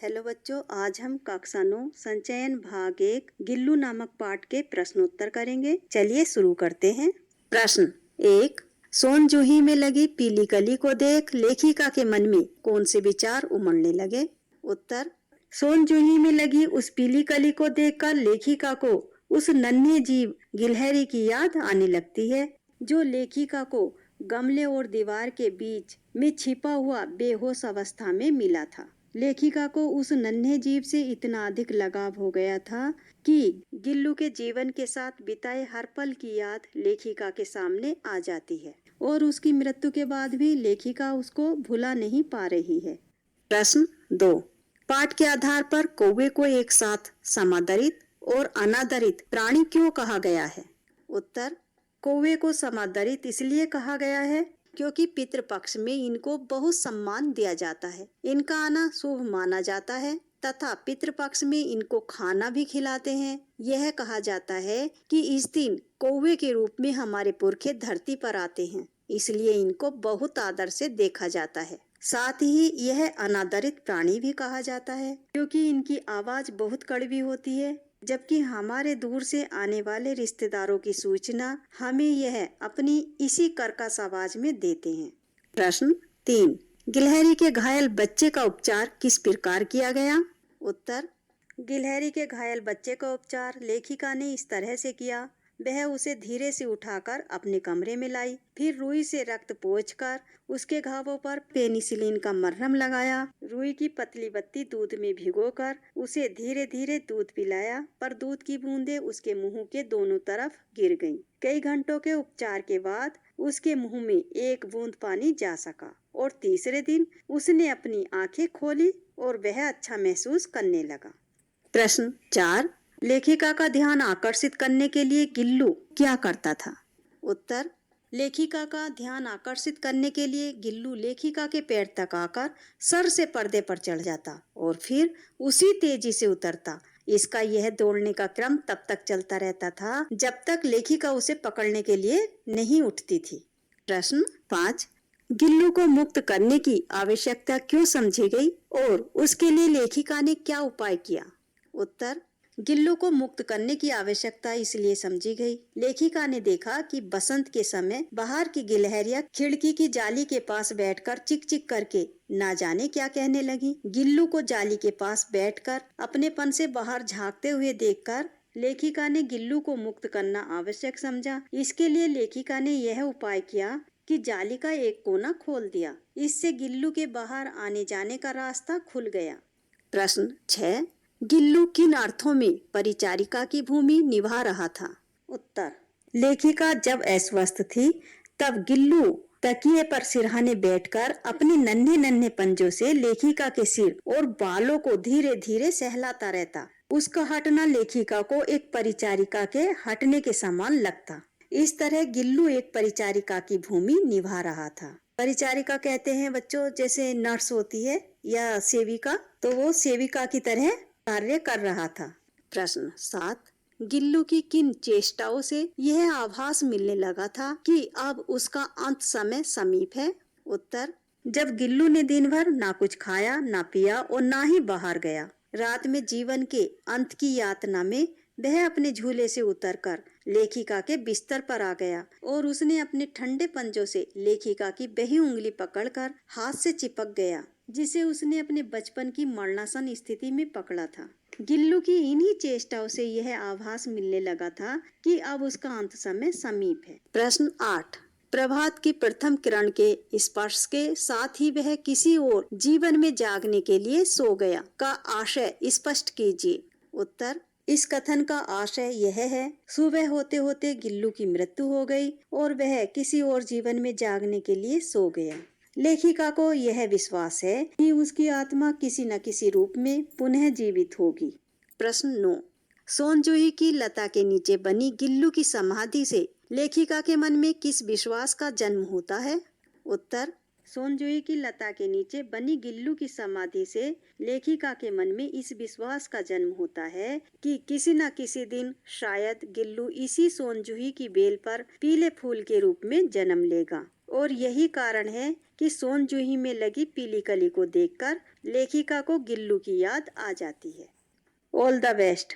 Hello बच्चों, आज हम कक्षा 9 संचयन भाग 1 गिल्लू नामक पाठ के प्रश्नोत्तर करेंगे। चलिए शुरू करते हैं। प्रश्न 1। सोन जूही में लगी पीली कली को देख लेखिका के मन में कौन से विचार उमड़ने लगे? उत्तर। सोन जूही में लगी उस पीली कली को देखकर लेखिका को उस नन्हे जीव गिलहरी की याद आने लगती है, जो लेखिका को गमले और दीवार के बीच में छिपा हुआ बेहोश अवस्था में मिला था। लेखिका को उस नन्हे जीव से इतना अधिक लगाव हो गया था कि गिल्लू के जीवन के साथ बिताए हर पल की याद लेखिका के सामने आ जाती है और उसकी मृत्यु के बाद भी लेखिका उसको भुला नहीं पा रही है। प्रश्न 2। पाठ के आधार पर कौवे को एक साथ समादरित और अनादरित प्राणी क्यों कहा गया है? उत्तर। कौवे को समादरित इसलिए कहा गया है क्योंकि पितृपक्ष में इनको बहुत सम्मान दिया जाता है। इनका आना शुभ माना जाता है तथा पितृपक्ष में इनको खाना भी खिलाते हैं। यह कहा जाता है कि इस दिन कौवे के रूप में हमारे पुरखे धरती पर आते हैं, इसलिए इनको बहुत आदर से देखा जाता है। साथ ही यह अनादरित प्राणी भी कहा जाता है क्योंकि इनकी आवाज बहुत कड़वी होती है, जबकि हमारे दूर से आने वाले रिश्तेदारों की सूचना हमें यह अपनी इसी कर्कश आवाज में देते हैं। प्रश्न 3। गिलहरी के घायल बच्चे का उपचार किस प्रकार किया गया? उत्तर। गिलहरी के घायल बच्चे का उपचार लेखिका ने इस तरह से किया। वह उसे धीरे से उठाकर अपने कमरे में लाई, फिर रुई से रक्त पोंछकर उसके घावों पर पेनिसिलिन का मरहम लगाया। रुई की पतली बत्ती दूध में भिगोकर उसे धीरे धीरे दूध पिलाया, पर दूध की बूंदें उसके मुंह के दोनों तरफ गिर गईं। कई घंटों के उपचार के बाद उसके मुंह में एक बूंद पानी जा सका और तीसरे दिन उसने अपनी आंखें खोली और वह अच्छा महसूस करने लगा। प्रश्न 4। लेखिका का ध्यान आकर्षित करने के लिए गिल्लू क्या करता था? उत्तर। लेखिका का ध्यान आकर्षित करने के लिए गिल्लू लेखिका के पैर तक आकर सर से पर्दे पर चढ़ जाता और फिर उसी तेजी से उतरता। इसका यह दौड़ने का क्रम तब तक चलता रहता था जब तक लेखिका उसे पकड़ने के लिए नहीं उठती थी। प्रश्न 5। गिल्लू को मुक्त करने की आवश्यकता क्यों समझी गई और उसके लिए लेखिका ने क्या उपाय किया? उत्तर। गिल्लू को मुक्त करने की आवश्यकता इसलिए समझी गई। लेखिका ने देखा कि बसंत के समय बाहर की गिलहरियां खिड़की की जाली के पास बैठकर चिक चिक करके ना जाने क्या कहने लगी। गिल्लू को जाली के पास बैठकर अपनेपन से बाहर झांकते हुए देखकर लेखिका ने गिल्लू को मुक्त करना आवश्यक समझा। इसके लिए लेखिका ने यह उपाय किया कि जाली का एक कोना खोल दिया। इससे गिल्लू के बाहर आने जाने का रास्ता खुल गया। प्रश्न 6। गिल्लू किन अर्थों में परिचारिका की भूमि निभा रहा था? उत्तर। लेखिका जब अस्वस्थ थी तब गिल्लू तकिए पर सिरहाने बैठकर अपने नन्हे नन्हे पंजों से लेखिका के सिर और बालों को धीरे धीरे सहलाता रहता। उसका हटना लेखिका को एक परिचारिका के हटने के समान लगता। इस तरह गिल्लू एक परिचारिका की भूमि निभा रहा था। परिचारिका कहते हैं बच्चों, जैसे नर्स होती है या सेविका, तो वो सेविका की तरह कार्य कर रहा था। प्रश्न 7। गिल्लू की किन चेष्टाओं से यह आभास मिलने लगा था कि अब उसका अंत समय समीप है? उत्तर। जब गिल्लू ने दिन भर ना कुछ खाया, ना पिया और ना ही बाहर गया। रात में जीवन के अंत की यातना में वह अपने झूले से उतरकर लेखिका के बिस्तर पर आ गया और उसने अपने ठंडे पंजों से लेखिका की बही उंगली पकड़कर हाथ से चिपक गया, जिसे उसने अपने बचपन की मरणासन स्थिति में पकड़ा था। गिल्लू की इन्हीं चेष्टाओं से यह आभास मिलने लगा था कि अब उसका अंत समय समीप है। प्रश्न 8। प्रभात की प्रथम किरण के स्पर्श के साथ ही वह किसी और जीवन में जागने के लिए सो गया का आशय स्पष्ट कीजिए। उत्तर। इस कथन का आशय यह है, सुबह होते होते गिल्लू की मृत्यु हो गई और वह किसी और जीवन में जागने के लिए सो गया। लेखिका को यह विश्वास है कि उसकी आत्मा किसी न किसी रूप में पुनः जीवित होगी। प्रश्न 9। सोन जूही की लता के नीचे बनी गिल्लू की समाधि से लेखिका के मन में किस विश्वास का जन्म होता है? उत्तर। सोन जूही की लता के नीचे बनी गिल्लू की समाधि से लेखिका के मन में इस विश्वास का जन्म होता है कि किसी न किसी दिन शायद गिल्लू इसी सोन जूही की बेल पर पीले फूल के रूप में जन्म लेगा और यही कारण है कि सोन जूही में लगी पीली कली को देखकर लेखिका को गिल्लू की याद आ जाती है। All the best.